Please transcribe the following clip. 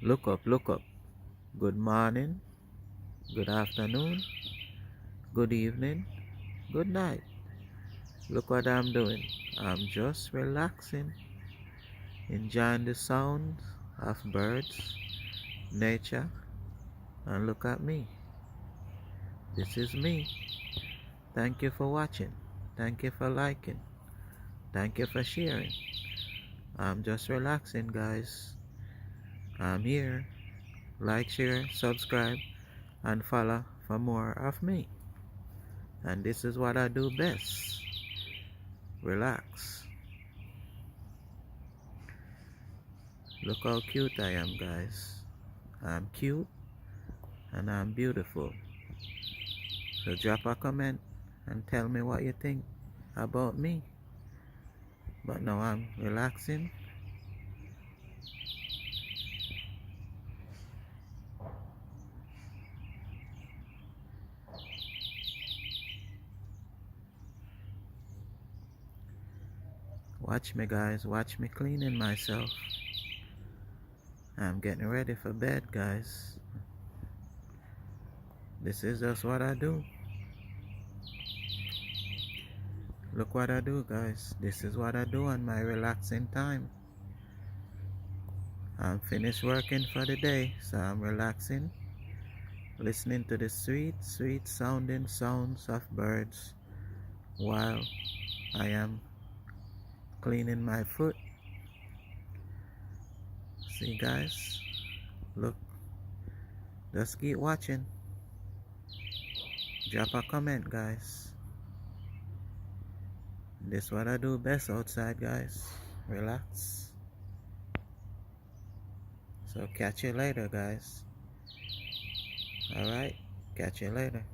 Look up, look up. Good morning, good afternoon, good evening, good night. Look what I'm doing. I'm just relaxing, enjoying the sounds of birds, nature, and look at me. This is me. Thank you for watching. Thank you for liking. Thank you for sharing. I'm just relaxing, guys. I'm here. Like, share, subscribe, and follow for more of me. And this is what I do best. Relax. Look how cute I am, guys. I'm cute and I'm beautiful. So drop a comment and tell me what you think about me. But now I'm relaxing. Watch me, guys. Watch me cleaning myself. I'm getting ready for bed, guys. This is just what I do. Look what I do, guys. This is what I do on my relaxing time. I'm finished working for the day, so I'm relaxing, listening to the sweet, sweet sounding sounds of birds while I am cleaning my foot. See, guys? Look. Just keep watching. Drop a comment, guys. This is what I do best outside, guys. Relax. So catch you later, guys. Alright? Catch you later.